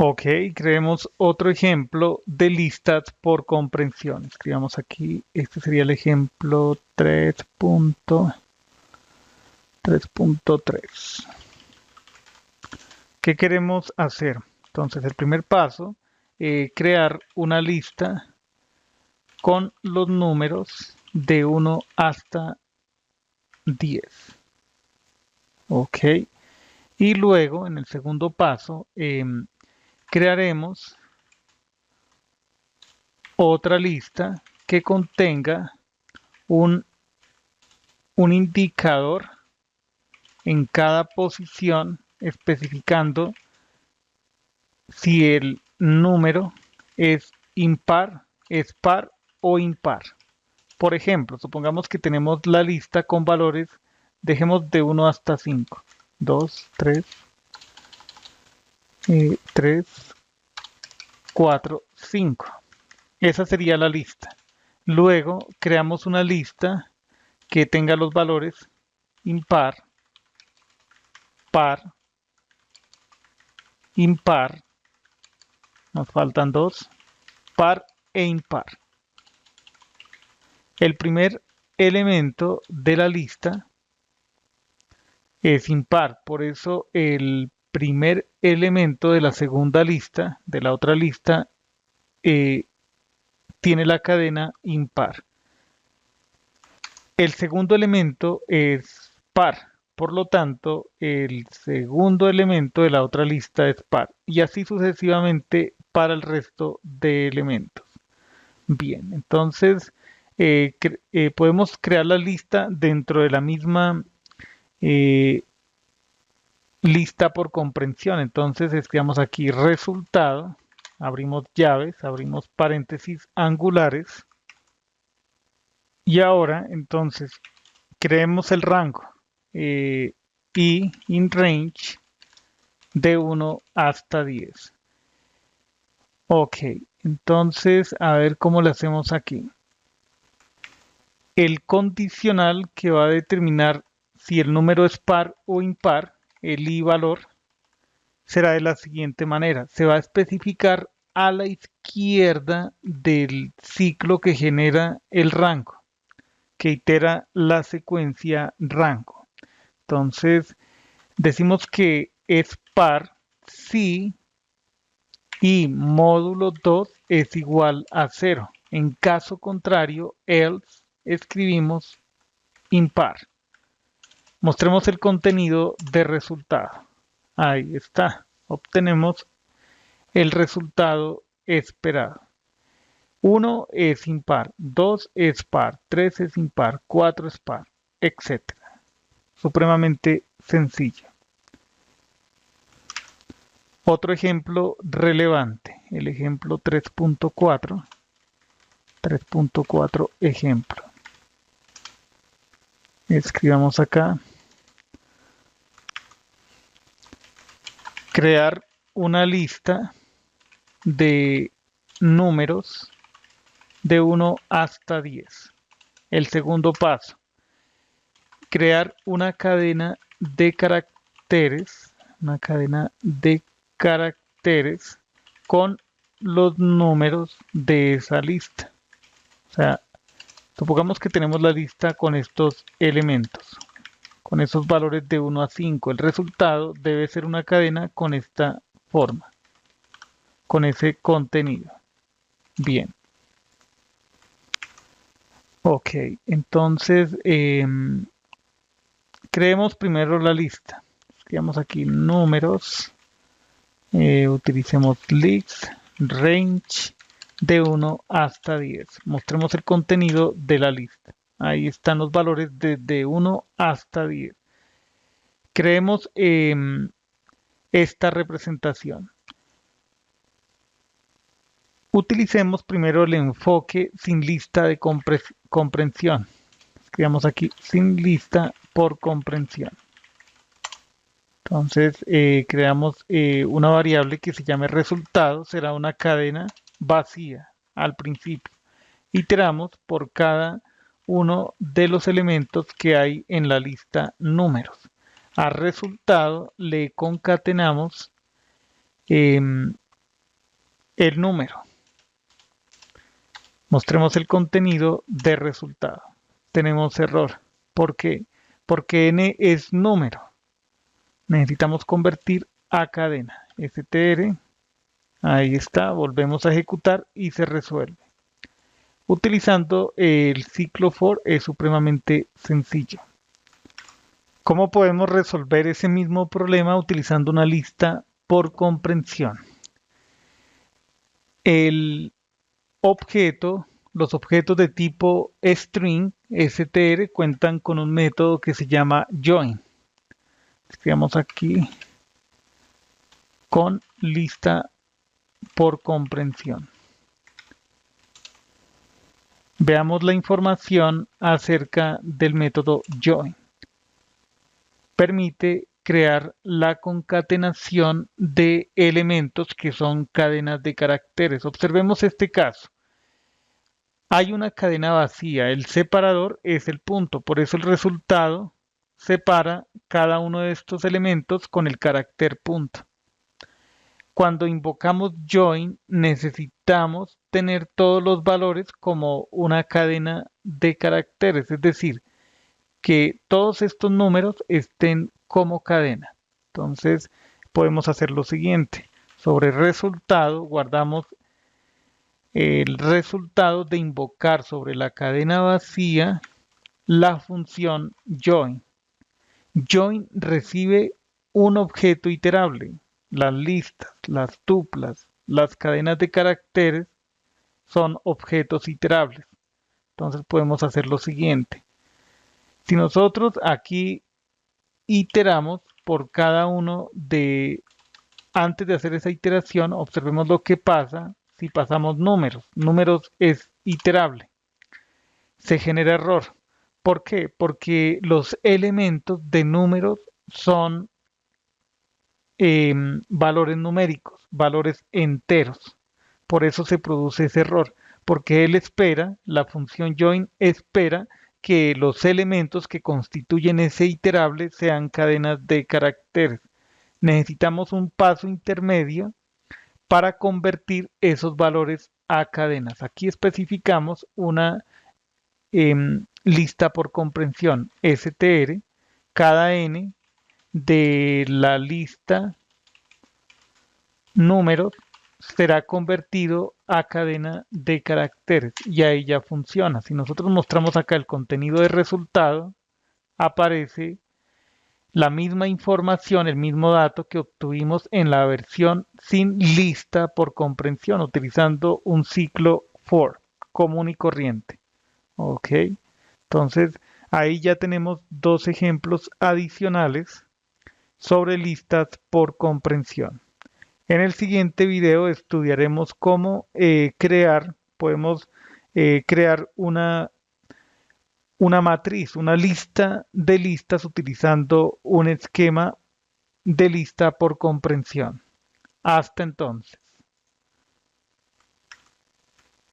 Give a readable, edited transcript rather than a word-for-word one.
Ok, creemos otro ejemplo de listas por comprensión. Escribamos aquí, este sería el ejemplo 3.3. ¿Qué queremos hacer? Entonces, el primer paso, crear una lista con los números de 1 hasta 10. Ok, y luego, en el segundo paso, crearemos otra lista que contenga un un indicador en cada posición especificando si el número es impar, es par o impar. Por ejemplo, supongamos que tenemos la lista con valores, dejemos de 1 hasta 5. 2, 3, 3, 4, 5. Esa sería la lista. Luego creamos una lista que tenga los valores impar, par, impar, nos faltan dos, par e impar. El primer elemento de la lista es impar, por eso el primer elemento de la segunda lista, de la otra lista, eh, tiene la cadena impar. El segundo elemento es par, por lo tanto, el segundo elemento de la otra lista es par, y así sucesivamente para el resto de elementos. Bien, entonces podemos crear la lista dentro de la misma eh, lista por comprensión. Entonces escribamos aquí resultado, abrimos llaves, abrimos paréntesis angulares y ahora entonces creemos el rango eh, y in range de 1 hasta 10. Ok, entonces a ver cómo lo hacemos aquí. El condicional que va a determinar si el número es par o impar, el i valor, será de la siguiente manera. Se va a especificar a la izquierda del ciclo que genera el rango, que itera la secuencia rango. Entonces, decimos que es par si i módulo 2 es igual a 0. En caso contrario, else escribimos impar. Mostremos el contenido de resultado. Ahí está. Obtenemos el resultado esperado. 1 es impar, 2 es par, 3 es impar, 4 es par, etcétera. Supremamente sencillo. Otro ejemplo relevante, el ejemplo 3.4. 3.4 ejemplo. Escribamos acá. Crear una lista de números de 1 hasta 10. El segundo paso, crear una cadena de caracteres con los números de esa lista. O sea, supongamos que tenemos la lista con estos elementos, con esos valores de 1 a 5. El resultado debe ser una cadena con esta forma, con ese contenido. Bien. Ok, entonces creemos primero la lista. Escribamos aquí números, utilicemos list, range de 1 hasta 10. Mostremos el contenido de la lista. Ahí están los valores desde 1 hasta 10. Creemos esta representación. Utilicemos primero el enfoque sin lista de comprensión. Escribamos aquí sin lista por comprensión. Entonces creamos una variable que se llame resultado, será una cadena vacía al principio. Iteramos por cada uno de los elementos que hay en la lista números. Al resultado le concatenamos el número. Mostremos el contenido de resultado. Tenemos error. ¿Por qué? Porque n es número. Necesitamos convertir a cadena. str, ahí está, volvemos a ejecutar y se resuelve. Utilizando el ciclo for es supremamente sencillo. ¿Cómo podemos resolver ese mismo problema utilizando una lista por comprensión? Los objetos de tipo string, str, cuentan con un método que se llama join. Escribamos aquí con lista por comprensión. Veamos la información acerca del método join. Permite crear la concatenación de elementos que son cadenas de caracteres. Observemos este caso. Hay una cadena vacía, el separador es el punto, por eso el resultado separa cada uno de estos elementos con el carácter punto. Cuando invocamos join necesitamos tener todos los valores como una cadena de caracteres, es decir, que todos estos números estén como cadena. Entonces podemos hacer lo siguiente. Sobre resultado guardamos el resultado de invocar sobre la cadena vacía la función join. Join recibe un objeto iterable. Las listas, las tuplas, las cadenas de caracteres son objetos iterables. Entonces podemos hacer lo siguiente. Si nosotros aquí iteramos por cada uno de, antes de hacer esa iteración, observemos lo que pasa si pasamos números. Números es iterable. Se genera error. ¿Por qué? Porque los elementos de números son valores numéricos, valores enteros. Por eso se produce ese error, porque él espera, la función join espera que los elementos que constituyen ese iterable sean cadenas de caracteres. Necesitamos un paso intermedio para convertir esos valores a cadenas. Aquí especificamos una lista por comprensión, str, cada n de la lista números será convertido a cadena de caracteres y ahí ya funciona. Si nosotros mostramos acá el contenido de resultado, aparece la misma información, el mismo dato que obtuvimos en la versión sin lista por comprensión, utilizando un ciclo for común y corriente. Ok, entonces ahí ya tenemos dos ejemplos adicionales sobre listas por comprensión. En el siguiente video estudiaremos cómo podemos crear una matriz, una lista de listas utilizando un esquema de lista por comprensión. Hasta entonces.